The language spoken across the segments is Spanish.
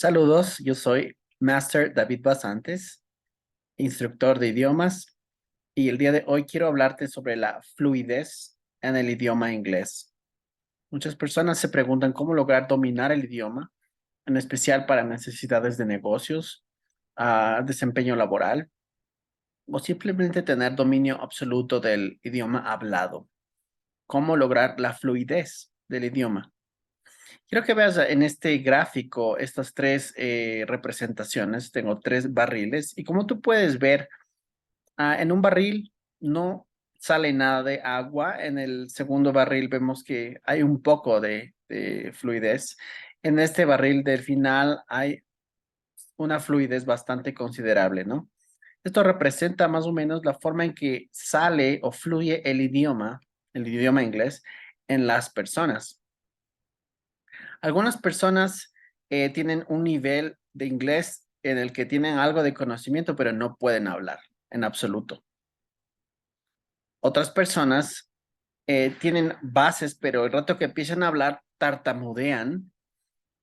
Saludos, yo soy Master David Basantes, instructor de idiomas, y el día de hoy quiero hablarte sobre la fluidez en el idioma inglés. Muchas personas se preguntan cómo lograr dominar el idioma, en especial para necesidades de negocios, desempeño laboral o simplemente tener dominio absoluto del idioma hablado. ¿Cómo lograr la fluidez del idioma? Quiero que veas en este gráfico estas tres representaciones. Tengo tres barriles y como tú puedes ver, en un barril no sale nada de agua. En el segundo barril vemos que hay un poco de fluidez. En este barril del final hay una fluidez bastante considerable, ¿no? Esto representa más o menos la forma en que sale o fluye el idioma inglés en las personas. Algunas personas tienen un nivel de inglés en el que tienen algo de conocimiento, pero no pueden hablar en absoluto. Otras personas tienen bases, pero el rato que empiezan a hablar, tartamudean,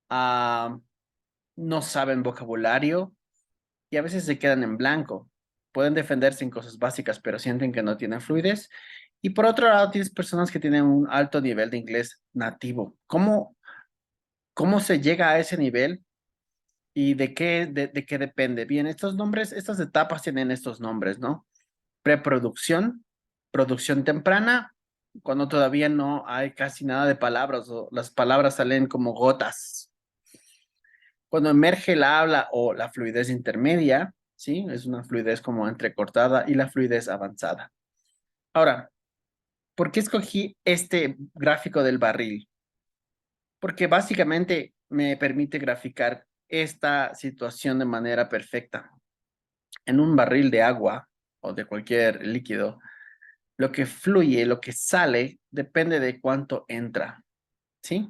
ah, no saben vocabulario y a veces se quedan en blanco. Pueden defenderse en cosas básicas, pero sienten que no tienen fluidez. Y por otro lado, tienes personas que tienen un alto nivel de inglés nativo. ¿Cómo se llega a ese nivel? ¿Y de qué depende? Bien, estos nombres, estas etapas tienen estos nombres, ¿no? Preproducción, producción temprana, cuando todavía no hay casi nada de palabras o las palabras salen como gotas. Cuando emerge la habla o la fluidez intermedia, ¿sí? Es una fluidez como entrecortada y la fluidez avanzada. Ahora, ¿por qué escogí este gráfico del barril? Porque básicamente me permite graficar esta situación de manera perfecta. En un barril de agua o de cualquier líquido, lo que fluye, lo que sale, depende de cuánto entra, ¿sí?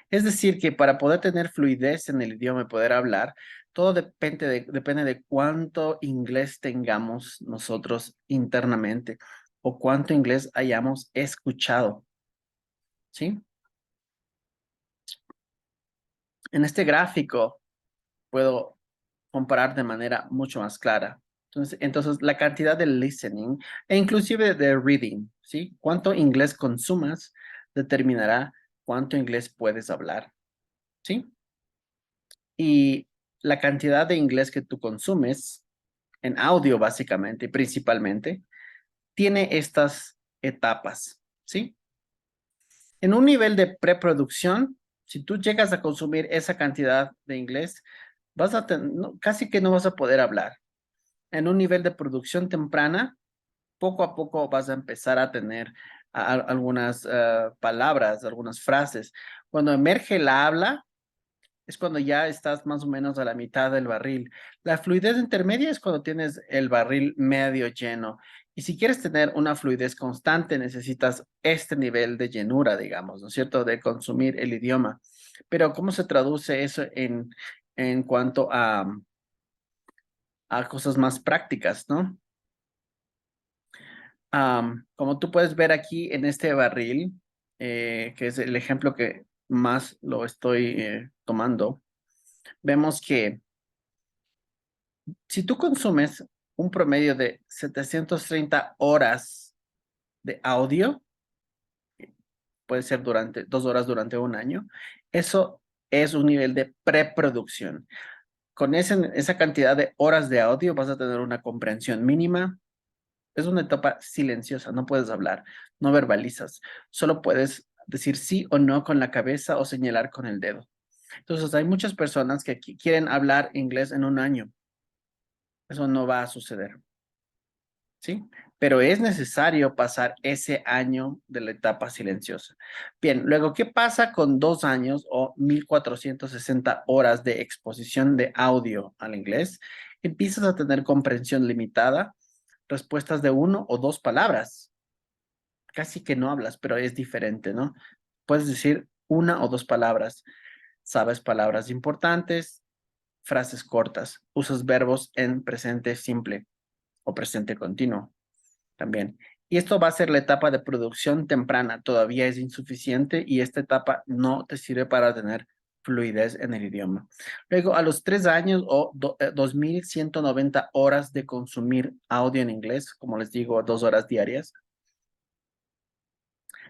Es decir, que para poder tener fluidez en el idioma y poder hablar, todo depende de cuánto inglés tengamos nosotros internamente o cuánto inglés hayamos escuchado, ¿sí? En este gráfico puedo comparar de manera mucho más clara. Entonces, la cantidad de listening e inclusive de reading, ¿sí? Cuánto inglés consumas determinará cuánto inglés puedes hablar, ¿sí? Y la cantidad de inglés que tú consumes en audio básicamente y principalmente tiene estas etapas, ¿sí? En un nivel de preproducción, si tú llegas a consumir esa cantidad de inglés, casi que no vas a poder hablar. En un nivel de producción temprana, poco a poco vas a empezar a tener algunas palabras, algunas frases. Cuando emerge la habla, es cuando ya estás más o menos a la mitad del barril. La fluidez intermedia es cuando tienes el barril medio lleno. Y si quieres tener una fluidez constante, necesitas este nivel de llenura, digamos, ¿no es cierto?, de consumir el idioma. Pero ¿cómo se traduce eso en cuanto a cosas más prácticas, ¿no? Como tú puedes ver aquí en este barril, que es el ejemplo que más lo estoy tomando, vemos que si tú consumes un promedio de 730 horas de audio, puede ser durante 2 horas durante un año, eso es un nivel de preproducción. Con esa cantidad de horas de audio vas a tener una comprensión mínima. Es una etapa silenciosa, no puedes hablar, no verbalizas, solo puedes decir sí o no con la cabeza o señalar con el dedo. Entonces, hay muchas personas que quieren hablar inglés en un año. Eso no va a suceder, ¿sí? Pero es necesario pasar ese año de la etapa silenciosa. Bien, luego, ¿qué pasa con 2 años o 1460 horas de exposición de audio al inglés? Empiezas a tener comprensión limitada, respuestas de 1 o 2 palabras. Casi que no hablas, pero es diferente, ¿no? Puedes decir 1 o 2 palabras. Sabes palabras importantes, frases cortas. Usas verbos en presente simple o presente continuo también. Y esto va a ser la etapa de producción temprana. Todavía es insuficiente y esta etapa no te sirve para tener fluidez en el idioma. Luego, a los 3 años o 2.190 horas de consumir audio en inglés, como les digo, 2 horas diarias.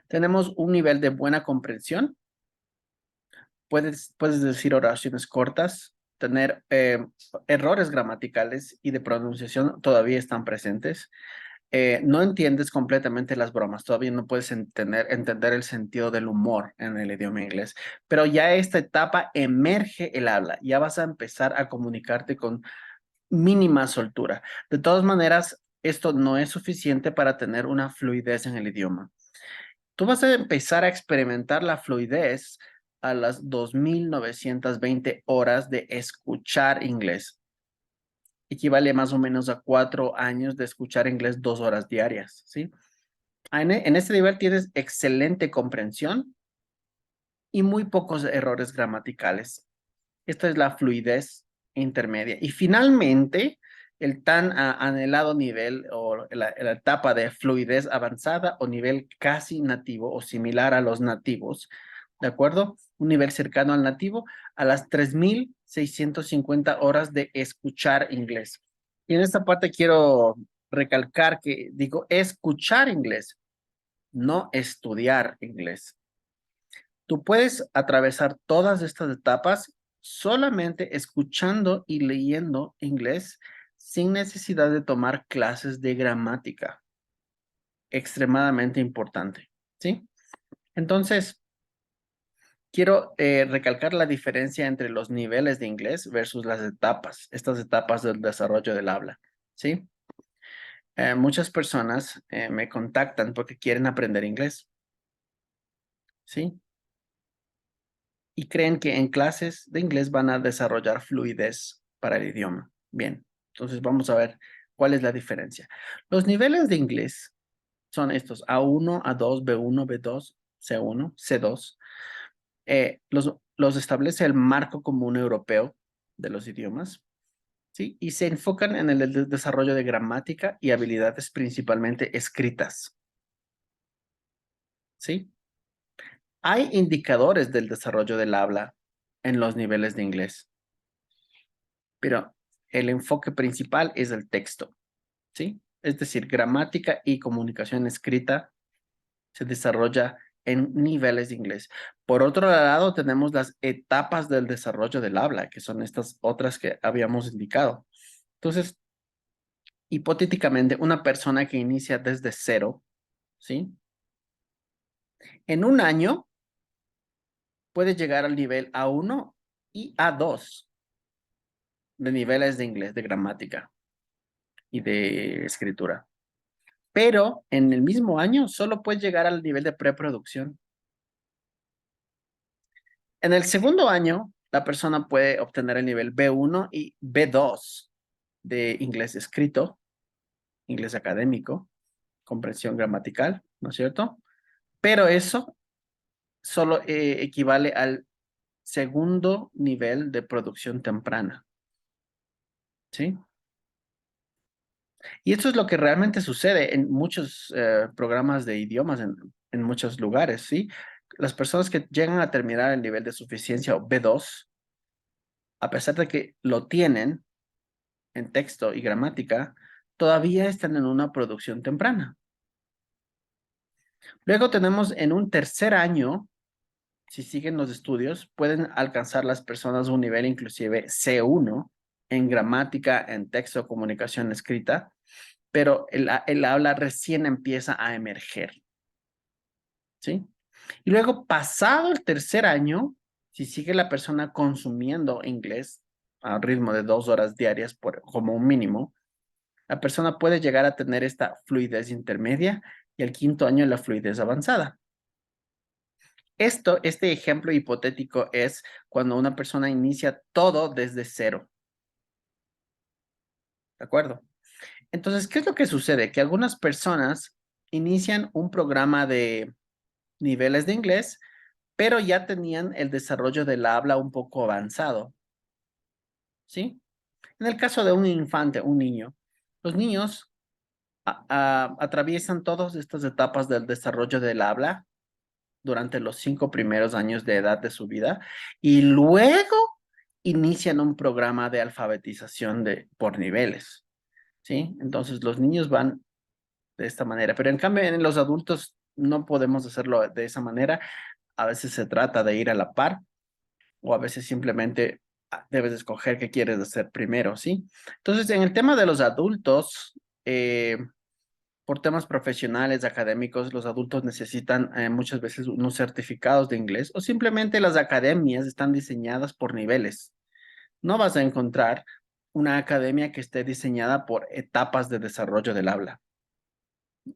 Tenemos un nivel de buena comprensión. Puedes decir oraciones cortas, tener errores gramaticales y de pronunciación todavía están presentes. No entiendes completamente las bromas, todavía no puedes entender el sentido del humor en el idioma inglés, pero ya esta etapa emerge el habla, ya vas a empezar a comunicarte con mínima soltura. De todas maneras, esto no es suficiente para tener una fluidez en el idioma. Tú vas a empezar a experimentar la fluidez a las 2.920 horas de escuchar inglés. Equivale más o menos a 4 años de escuchar inglés 2 horas diarias, ¿sí? En este nivel tienes excelente comprensión y muy pocos errores gramaticales. Esta es la fluidez intermedia. Y finalmente, el tan anhelado nivel o la etapa de fluidez avanzada o nivel casi nativo o similar a los nativos, ¿de acuerdo? Un nivel cercano al nativo a las 3.650 horas de escuchar inglés. Y en esta parte quiero recalcar que digo escuchar inglés, no estudiar inglés. Tú puedes atravesar todas estas etapas solamente escuchando y leyendo inglés sin necesidad de tomar clases de gramática. Extremadamente importante, ¿sí? Entonces, quiero recalcar la diferencia entre los niveles de inglés versus las etapas, estas etapas del desarrollo del habla, ¿sí? Muchas personas me contactan porque quieren aprender inglés, ¿sí? Y creen que en clases de inglés van a desarrollar fluidez para el idioma. Bien, entonces vamos a ver cuál es la diferencia. Los niveles de inglés son estos: A1, A2, B1, B2, C1, C2. Los establece el marco común europeo de los idiomas, ¿sí? Y se enfocan en el desarrollo de gramática y habilidades principalmente escritas, ¿sí? Hay indicadores del desarrollo del habla en los niveles de inglés, pero el enfoque principal es el texto, ¿sí? Es decir, gramática y comunicación escrita se desarrolla en niveles de inglés. Por otro lado, tenemos las etapas del desarrollo del habla, que son estas otras que habíamos indicado. Entonces, hipotéticamente, una persona que inicia desde cero, ¿sí? En un año puede llegar al nivel A1 y A2 de niveles de inglés, de gramática y de escritura. Pero en el mismo año solo puede llegar al nivel de preproducción. En el segundo año, la persona puede obtener el nivel B1 y B2 de inglés escrito, inglés académico, comprensión gramatical, ¿no es cierto? Pero eso solo equivale al segundo nivel de producción temprana, ¿sí? Y esto es lo que realmente sucede en muchos programas de idiomas en muchos lugares, ¿sí? Las personas que llegan a terminar el nivel de suficiencia o B2, a pesar de que lo tienen en texto y gramática, todavía están en una producción temprana. Luego tenemos en un tercer año, si siguen los estudios, pueden alcanzar las personas un nivel inclusive C1 en gramática, en texto, comunicación escrita, pero el habla recién empieza a emerger, ¿sí? Y luego, pasado el tercer año, si sigue la persona consumiendo inglés a ritmo de 2 horas diarias como un mínimo, la persona puede llegar a tener esta fluidez intermedia y el quinto año la fluidez avanzada. Este ejemplo hipotético es cuando una persona inicia todo desde cero. ¿De acuerdo? Entonces, ¿qué es lo que sucede? Que algunas personas inician un programa de niveles de inglés, pero ya tenían el desarrollo del habla un poco avanzado, ¿sí? En el caso de un infante, un niño, los niños atraviesan todas estas etapas del desarrollo del habla durante los 5 primeros años de edad de su vida y luego inician un programa de alfabetización por niveles, ¿sí? Entonces los niños van de esta manera, pero en cambio en los adultos no podemos hacerlo de esa manera. A veces se trata de ir a la par o a veces simplemente debes escoger qué quieres hacer primero, ¿sí? Entonces, en el tema de los adultos, por temas profesionales, académicos, los adultos necesitan muchas veces unos certificados de inglés o simplemente las academias están diseñadas por niveles. No vas a encontrar una academia que esté diseñada por etapas de desarrollo del habla.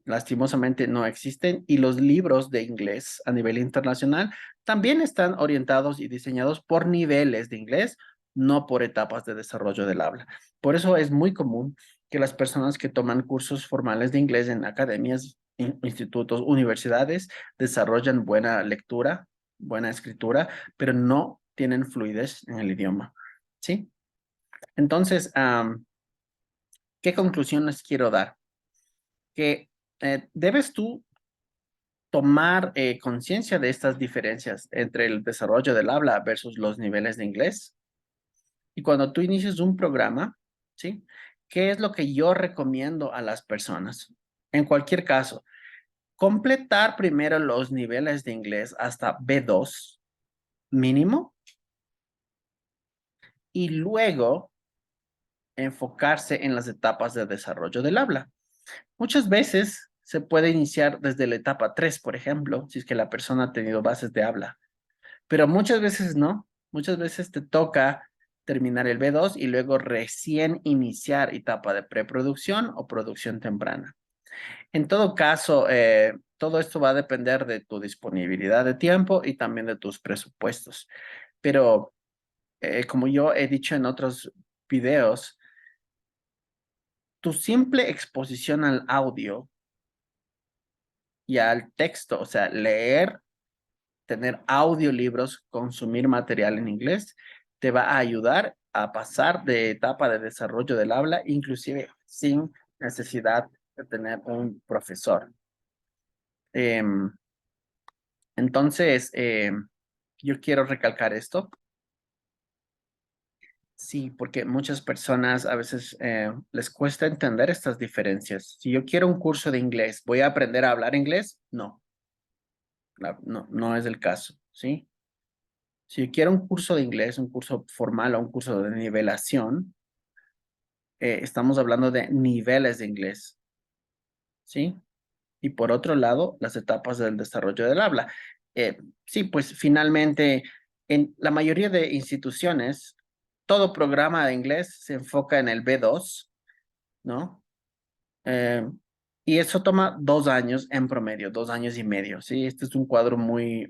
Lastimosamente no existen y los libros de inglés a nivel internacional también están orientados y diseñados por niveles de inglés, no por etapas de desarrollo del habla. Por eso es muy común que las personas que toman cursos formales de inglés en academias, institutos, universidades, desarrollan buena lectura, buena escritura, pero no tienen fluidez en el idioma. ¿Sí? Entonces, ¿qué conclusión les quiero dar? Que debes tú tomar conciencia de estas diferencias entre el desarrollo del habla versus los niveles de inglés. Y cuando tú inicies un programa, ¿sí? ¿Qué es lo que yo recomiendo a las personas? En cualquier caso, completar primero los niveles de inglés hasta B2 mínimo y luego enfocarse en las etapas de desarrollo del habla. Muchas veces se puede iniciar desde la etapa 3, por ejemplo, si es que la persona ha tenido bases de habla. Pero muchas veces no. Muchas veces te toca terminar el B2 y luego recién iniciar etapa de preproducción o producción temprana. En todo caso, todo esto va a depender de tu disponibilidad de tiempo y también de tus presupuestos. Pero como yo he dicho en otros videos, tu simple exposición al audio y al texto, o sea, leer, tener audiolibros, consumir material en inglés, te va a ayudar a pasar de etapa de desarrollo del habla, inclusive sin necesidad de tener un profesor. Entonces, yo quiero recalcar esto. Sí, porque muchas personas a veces les cuesta entender estas diferencias. Si yo quiero un curso de inglés, ¿voy a aprender a hablar inglés? No, no, no es el caso, ¿sí? Si yo quiero un curso de inglés, un curso formal o un curso de nivelación, estamos hablando de niveles de inglés, ¿sí? Y por otro lado, las etapas del desarrollo del habla. Sí, pues finalmente, en la mayoría de instituciones, todo programa de inglés se enfoca en el B2, ¿no? Eh, y eso toma 2 años en promedio, 2 años y medio, ¿sí? Este es un cuadro muy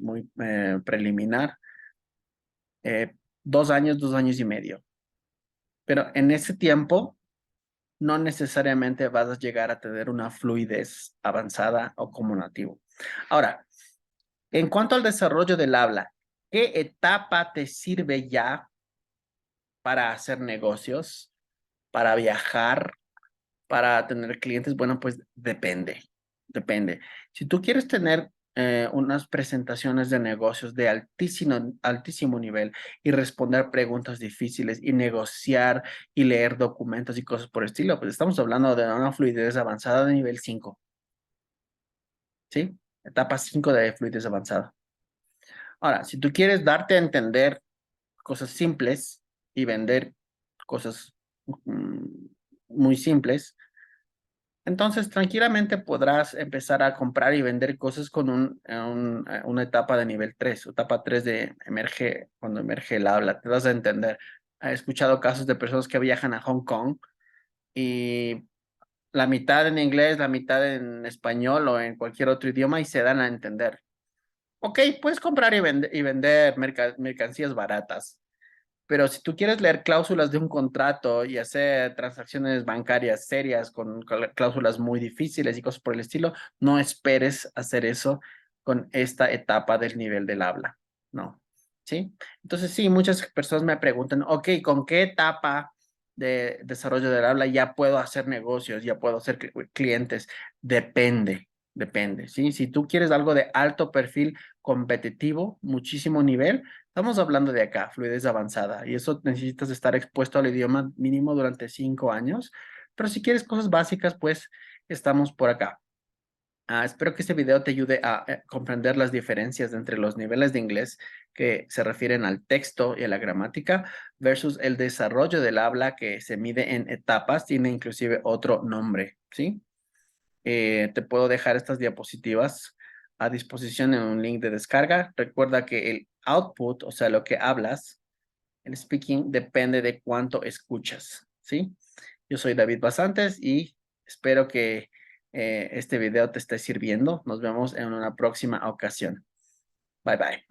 preliminar. 2 años, 2 años y medio. Pero en ese tiempo, no necesariamente vas a llegar a tener una fluidez avanzada o como nativo. Ahora, en cuanto al desarrollo del habla, ¿qué etapa te sirve ya para hacer negocios, para viajar, para tener clientes? Bueno, pues depende. Si tú quieres tener unas presentaciones de negocios de altísimo nivel y responder preguntas difíciles y negociar y leer documentos y cosas por el estilo, pues estamos hablando de una fluidez avanzada de nivel 5, ¿sí? Etapa 5 de fluidez avanzada. Ahora, si tú quieres darte a entender cosas simples y vender cosas mm, muy simples, entonces tranquilamente podrás empezar a comprar y vender cosas con una etapa de nivel 3, etapa 3 de emerge, cuando emerge el habla, te das a entender. He escuchado casos de personas que viajan a Hong Kong y la mitad en inglés, la mitad en español o en cualquier otro idioma y se dan a entender. Ok, puedes comprar y vender mercancías baratas. Pero si tú quieres leer cláusulas de un contrato y hacer transacciones bancarias serias con cláusulas muy difíciles y cosas por el estilo, no esperes hacer eso con esta etapa del nivel del habla, ¿no? ¿Sí? Entonces, sí, muchas personas me preguntan, ok, ¿con qué etapa de desarrollo del habla ya puedo hacer negocios, ya puedo hacer clientes? Depende. Depende, ¿sí? Si tú quieres algo de alto perfil competitivo, muchísimo nivel, estamos hablando de acá, fluidez avanzada. Y eso necesitas estar expuesto al idioma mínimo durante 5 años. Pero si quieres cosas básicas, pues estamos por acá. Espero que este video te ayude a comprender las diferencias entre los niveles de inglés que se refieren al texto y a la gramática versus el desarrollo del habla que se mide en etapas, tiene inclusive otro nombre, ¿sí? Te puedo dejar estas diapositivas a disposición en un link de descarga. Recuerda que el output, o sea, lo que hablas, el speaking, depende de cuánto escuchas, ¿sí? Yo soy David Basantes y espero que este video te esté sirviendo. Nos vemos en una próxima ocasión. Bye, bye.